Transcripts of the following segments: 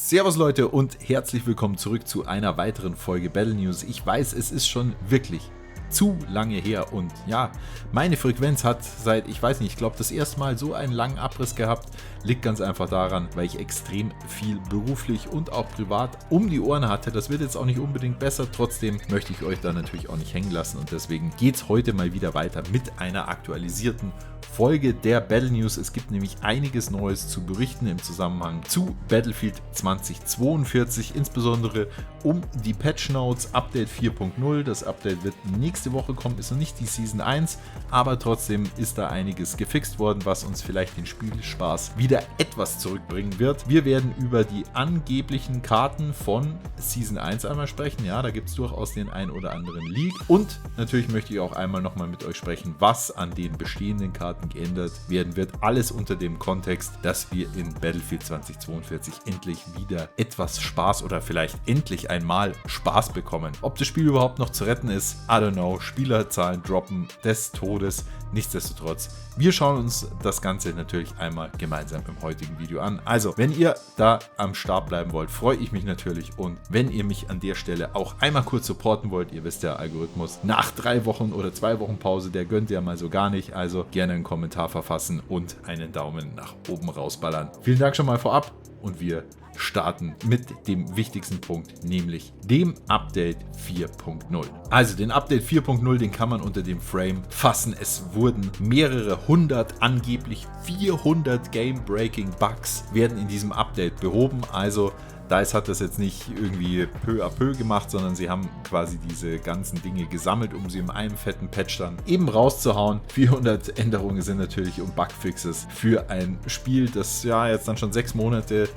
Servus Leute und herzlich willkommen zurück zu einer weiteren Folge Battle News. Ich weiß, es ist schon wirklich zu lange her und ja, meine Frequenz hat seit, ich weiß nicht, ich glaube das erste Mal so einen langen Abriss gehabt. Liegt ganz einfach daran, weil ich extrem viel beruflich und auch privat um die Ohren hatte. Das wird jetzt auch nicht unbedingt besser, trotzdem möchte ich euch da natürlich auch nicht hängen lassen und deswegen geht es heute mal wieder weiter mit einer aktualisierten Folge der Battle News. Es gibt nämlich einiges Neues zu berichten im Zusammenhang zu Battlefield 2042, insbesondere um die Patch Notes Update 4.0. Das Update wird nächste Woche kommen, ist noch nicht die Season 1, aber trotzdem ist da einiges gefixt worden, was uns vielleicht den Spielspaß wieder etwas zurückbringen wird. Wir werden über die angeblichen Karten von Season 1 einmal sprechen. Ja, da gibt es durchaus den ein oder anderen Leak und natürlich möchte ich auch einmal nochmal mit euch sprechen, was an den bestehenden Karten geändert werden wird. Alles unter dem Kontext, dass wir in Battlefield 2042 endlich wieder etwas Spaß oder vielleicht endlich einmal Spaß bekommen. Ob das Spiel überhaupt noch zu retten ist, I don't know. Spielerzahlen droppen des Todes. Nichtsdestotrotz, wir schauen uns das Ganze natürlich einmal gemeinsam im heutigen Video an. Also, wenn ihr da am Start bleiben wollt, freue ich mich natürlich und wenn ihr mich an der Stelle auch einmal kurz supporten wollt, ihr wisst der Algorithmus, nach 3 Wochen oder 2 Wochen Pause, der gönnt ja mal so gar nicht, also gerne einen Kommentar verfassen und einen Daumen nach oben rausballern. Vielen Dank schon mal vorab und wir starten mit dem wichtigsten Punkt, nämlich dem Update 4.0. Also den Update 4.0, den kann man unter dem Frame fassen. Es wurden mehrere hundert, angeblich 400 Game-Breaking Bugs werden in diesem Update behoben. Also DICE hat das jetzt nicht irgendwie peu à peu gemacht, sondern sie haben quasi diese ganzen Dinge gesammelt, um sie in einem fetten Patch dann eben rauszuhauen. 400 Änderungen sind natürlich um Bugfixes für ein Spiel, das ja jetzt dann schon 6 Monate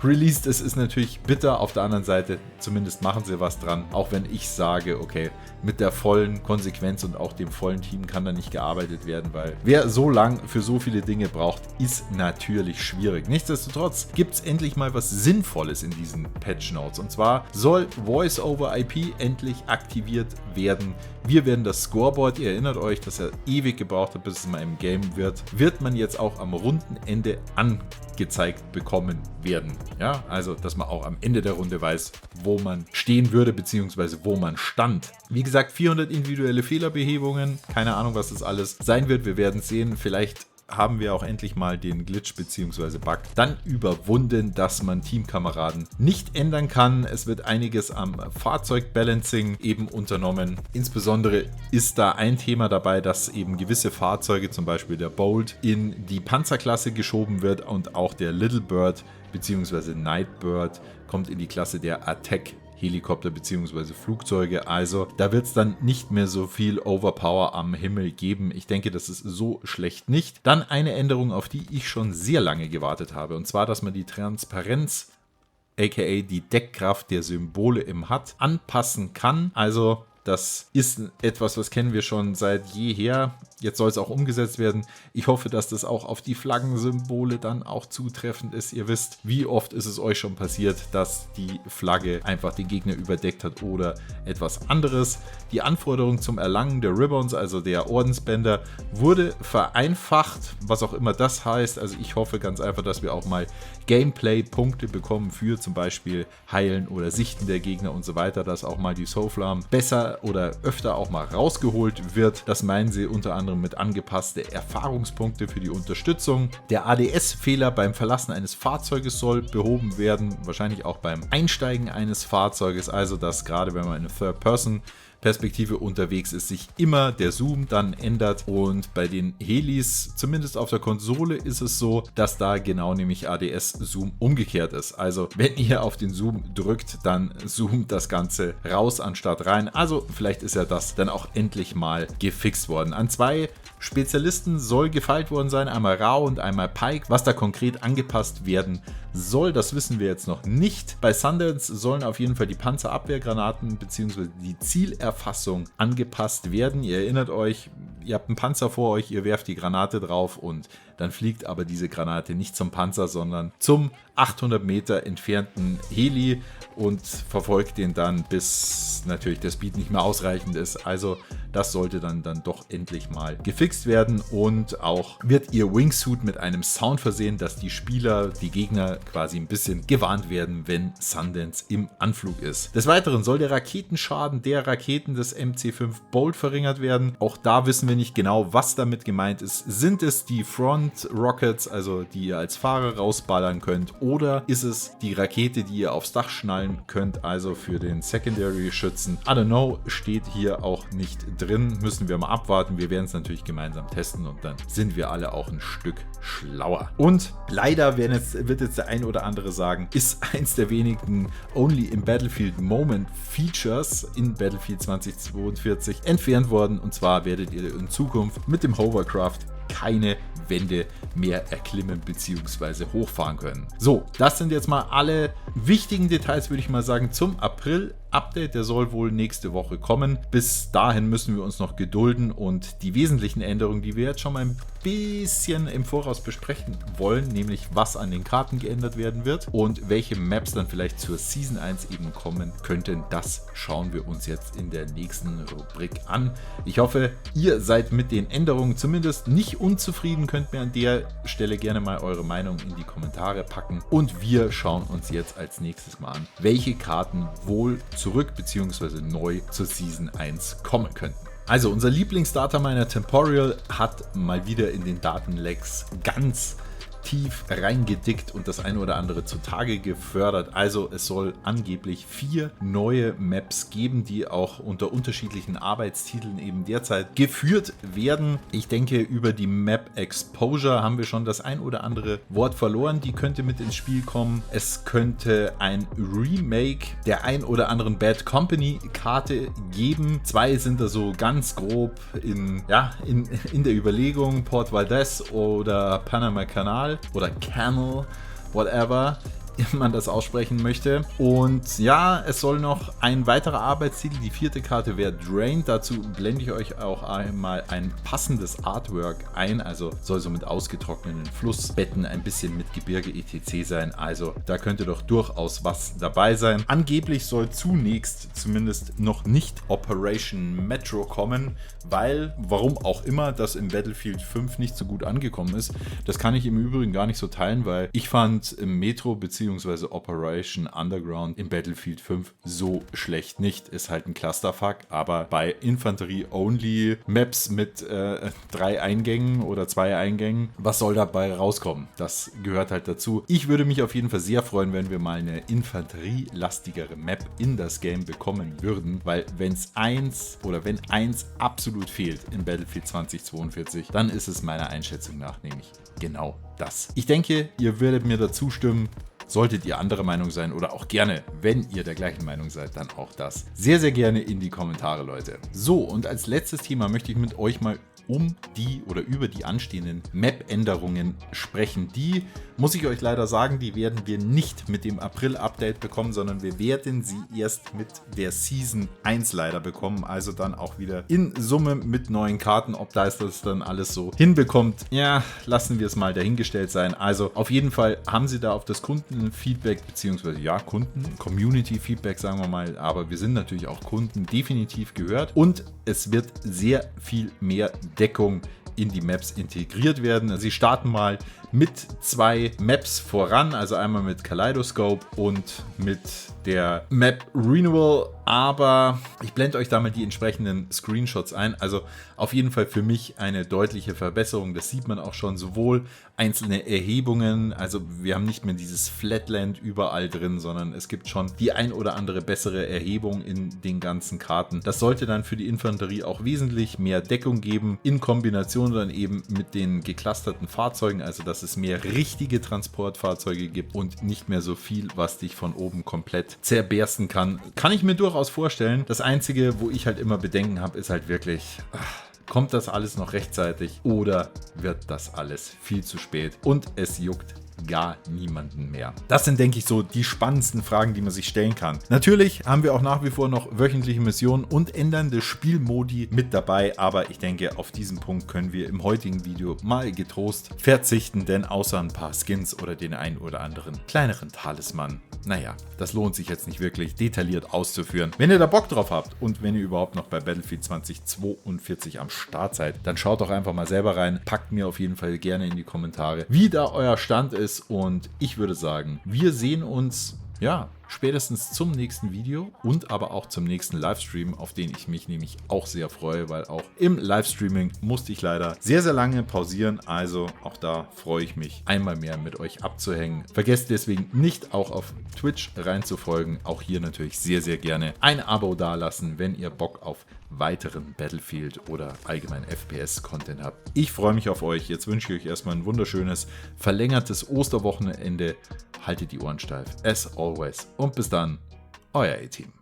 released ist, ist natürlich bitter. Auf der anderen Seite, zumindest machen sie was dran, auch wenn ich sage, okay, mit der vollen Konsequenz und auch dem vollen Team kann da nicht gearbeitet werden, weil wer so lang für so viele Dinge braucht, ist natürlich schwierig. Nichtsdestotrotz gibt es endlich mal was Sinnvolles in diesen Patch Notes. Und zwar soll Voice over IP endlich aktiviert werden. Wir werden das Scoreboard, ihr erinnert euch, dass er ewig gebraucht hat, bis es mal im Game wird man jetzt auch am runden Ende angezeigt bekommen werden. Ja, also, dass man auch am Ende der Runde weiß, wo man stehen würde, beziehungsweise wo man stand. Wie gesagt, 400 individuelle Fehlerbehebungen. Keine Ahnung, was das alles sein wird. Wir werden sehen. Vielleicht haben wir auch endlich mal den Glitch bzw. Bug dann überwunden, dass man Teamkameraden nicht ändern kann. Es wird einiges am Fahrzeugbalancing eben unternommen. Insbesondere ist da ein Thema dabei, dass eben gewisse Fahrzeuge, zum Beispiel der Bolt, in die Panzerklasse geschoben wird und auch der Little Bird bzw. Nightbird kommt in die Klasse der Attack Helikopter bzw. Flugzeuge, also da wird es dann nicht mehr so viel Overpower am Himmel geben. Ich denke, das ist so schlecht nicht. Dann eine Änderung, auf die ich schon sehr lange gewartet habe, und zwar, dass man die Transparenz, aka die Deckkraft der Symbole im HUD, anpassen kann. Also das ist etwas, was kennen wir schon seit jeher. Jetzt soll es auch umgesetzt werden. Ich hoffe, dass das auch auf die Flaggensymbole dann auch zutreffend ist. Ihr wisst, wie oft ist es euch schon passiert, dass die Flagge einfach den Gegner überdeckt hat oder etwas anderes. Die Anforderung zum Erlangen der Ribbons, also der Ordensbänder, wurde vereinfacht, was auch immer das heißt. Also ich hoffe ganz einfach, dass wir auch mal Gameplay-Punkte bekommen für zum Beispiel Heilen oder Sichten der Gegner und so weiter, dass auch mal die Soulflamme besser oder öfter auch mal rausgeholt wird. Das meinen sie unter anderem mit angepasste Erfahrungspunkte für die Unterstützung. Der ADS-Fehler beim Verlassen eines Fahrzeuges soll behoben werden, wahrscheinlich auch beim Einsteigen eines Fahrzeuges, also dass gerade wenn man in Third-Person-Perspektive unterwegs ist, sich immer der Zoom dann ändert. Und bei den Helis, zumindest auf der Konsole, ist es so, dass da genau nämlich ADS-Zoom umgekehrt ist. Also wenn ihr auf den Zoom drückt, dann zoomt das Ganze raus anstatt rein. Also vielleicht ist ja das dann auch endlich mal gefixt worden. An 2 Spezialisten soll gefeilt worden sein, einmal Rao und einmal Pike. Was da konkret angepasst werden soll, das wissen wir jetzt noch nicht. Bei Sundance sollen auf jeden Fall die Panzerabwehrgranaten bzw. die Zielerfassung angepasst werden. Ihr erinnert euch, ihr habt einen Panzer vor euch, ihr werft die Granate drauf und dann fliegt aber diese Granate nicht zum Panzer, sondern zum 800 Meter entfernten Heli und verfolgt den dann, bis natürlich der Speed nicht mehr ausreichend ist. Also Das sollte dann doch endlich mal gefixt werden und auch wird ihr Wingsuit mit einem Sound versehen, dass die Spieler, die Gegner quasi ein bisschen gewarnt werden, wenn Sundance im Anflug ist. Des Weiteren soll der Raketenschaden der Raketen des MC-5 Bolt verringert werden. Auch da wissen wir nicht genau, was damit gemeint ist. Sind es die Front Rockets, also die ihr als Fahrer rausballern könnt, oder ist es die Rakete, die ihr aufs Dach schnallen könnt, also für den Secondary-Schützen? I don't know, steht hier auch nicht drin. Müssen wir mal abwarten. Wir werden es natürlich gemeinsam testen und dann sind wir alle auch ein Stück schlauer. Und leider wird jetzt der ein oder andere sagen, ist eins der wenigen Only in Battlefield Moment Features in Battlefield 2042 entfernt worden. Und zwar werdet ihr in Zukunft mit dem Hovercraft keine Wände mehr erklimmen bzw. hochfahren können. So, das sind jetzt mal alle wichtigen Details, würde ich mal sagen, zum April-Update. Der soll wohl nächste Woche kommen. Bis dahin müssen wir uns noch gedulden und die wesentlichen Änderungen, die wir jetzt schon mal ein bisschen im Voraus besprechen wollen, nämlich was an den Karten geändert werden wird und welche Maps dann vielleicht zur Season 1 eben kommen könnten, das schauen wir uns jetzt in der nächsten Rubrik an. Ich hoffe, ihr seid mit den Änderungen zumindest nicht unzufrieden, könnt mir an der Stelle gerne mal eure Meinung in die Kommentare packen und wir schauen uns jetzt als nächstes mal an, welche Karten wohl zurück bzw. neu zur Season 1 kommen könnten. Also unser Lieblingsdataminer Temporal hat mal wieder in den Datenlecks ganz tief reingedickt und das eine oder andere zutage gefördert. Also es soll angeblich 4 neue Maps geben, die auch unter unterschiedlichen Arbeitstiteln eben derzeit geführt werden. Ich denke, über die Map Exposure haben wir schon das ein oder andere Wort verloren. Die könnte mit ins Spiel kommen. Es könnte ein Remake der ein oder anderen Bad Company Karte geben. 2 sind da so ganz grob in der Überlegung. Port Valdez oder Panama Canal oder Canal, whatever man das aussprechen möchte. Und ja, es soll noch ein weiterer Arbeitstitel, die 4. Karte wäre Drained. Dazu blende ich euch auch einmal ein passendes Artwork ein. Also soll so mit ausgetrockneten Flussbetten, ein bisschen mit Gebirge etc. sein. Also da könnte doch durchaus was dabei sein. Angeblich soll zunächst zumindest noch nicht Operation Metro kommen, weil, warum auch immer, das im Battlefield 5 nicht so gut angekommen ist. Das kann ich im Übrigen gar nicht so teilen, weil ich fand im Metro bzw. Operation Underground im Battlefield 5 so schlecht nicht. Ist halt ein Clusterfuck, aber bei Infanterie-Only Maps mit 3 Eingängen oder 2 Eingängen, was soll dabei rauskommen? Das gehört halt dazu. Ich würde mich auf jeden Fall sehr freuen, wenn wir mal eine infanterielastigere Map in das Game bekommen würden, weil wenn eins absolut fehlt in Battlefield 2042, dann ist es meiner Einschätzung nach nämlich genau das. Ich denke, ihr werdet mir dazu stimmen. Solltet ihr anderer Meinung sein oder auch gerne, wenn ihr der gleichen Meinung seid, dann auch das sehr, sehr gerne in die Kommentare, Leute. So, und als letztes Thema möchte ich mit euch mal über die anstehenden Map-Änderungen sprechen. Die, muss ich euch leider sagen, die werden wir nicht mit dem April-Update bekommen, sondern wir werden sie erst mit der Season 1 leider bekommen. Also dann auch wieder in Summe mit neuen Karten. Ob das dann alles so hinbekommt, ja, lassen wir es mal dahingestellt sein. Also auf jeden Fall haben sie da auf das Kundenfeedback, beziehungsweise ja, Community-Feedback sagen wir mal, aber wir sind natürlich auch Kunden definitiv gehört und es wird sehr viel mehr Deckung in die Maps integriert werden. Sie starten mal mit 2 Maps voran, also einmal mit Kaleidoscope und mit der Map Renewal, aber ich blende euch da mal die entsprechenden Screenshots ein. Also auf jeden Fall für mich eine deutliche Verbesserung. Das sieht man auch schon, sowohl einzelne Erhebungen, also wir haben nicht mehr dieses Flatland überall drin, sondern es gibt schon die ein oder andere bessere Erhebung in den ganzen Karten. Das sollte dann für die Infanterie auch wesentlich mehr Deckung geben, in Kombination dann eben mit den geclusterten Fahrzeugen, also dass es mehr richtige Transportfahrzeuge gibt und nicht mehr so viel, was dich von oben komplett zerbersten kann. Kann ich mir durchaus vorstellen. Das Einzige, wo ich halt immer Bedenken habe, ist halt wirklich, kommt das alles noch rechtzeitig oder wird das alles viel zu spät und es juckt gar niemanden mehr? Das sind, denke ich, so die spannendsten Fragen, die man sich stellen kann. Natürlich haben wir auch nach wie vor noch wöchentliche Missionen und ändernde Spielmodi mit dabei, aber ich denke, auf diesen Punkt können wir im heutigen Video mal getrost verzichten, denn außer ein paar Skins oder den ein oder anderen kleineren Talisman, naja, das lohnt sich jetzt nicht wirklich detailliert auszuführen. Wenn ihr da Bock drauf habt und wenn ihr überhaupt noch bei Battlefield 2042 am Start seid, dann schaut doch einfach mal selber rein, packt mir auf jeden Fall gerne in die Kommentare, wie da euer Stand ist, und ich würde sagen, wir sehen uns, ja, spätestens zum nächsten Video und aber auch zum nächsten Livestream, auf den ich mich nämlich auch sehr freue, weil auch im Livestreaming musste ich leider sehr, sehr lange pausieren. Also auch da freue ich mich, einmal mehr mit euch abzuhängen. Vergesst deswegen nicht, auch auf Twitch reinzufolgen. Auch hier natürlich sehr, sehr gerne ein Abo dalassen, wenn ihr Bock auf weiteren Battlefield oder allgemein FPS-Content habt. Ich freue mich auf euch. Jetzt wünsche ich euch erstmal ein wunderschönes, verlängertes Osterwochenende. Haltet die Ohren steif, as always. Und bis dann, euer A-Team.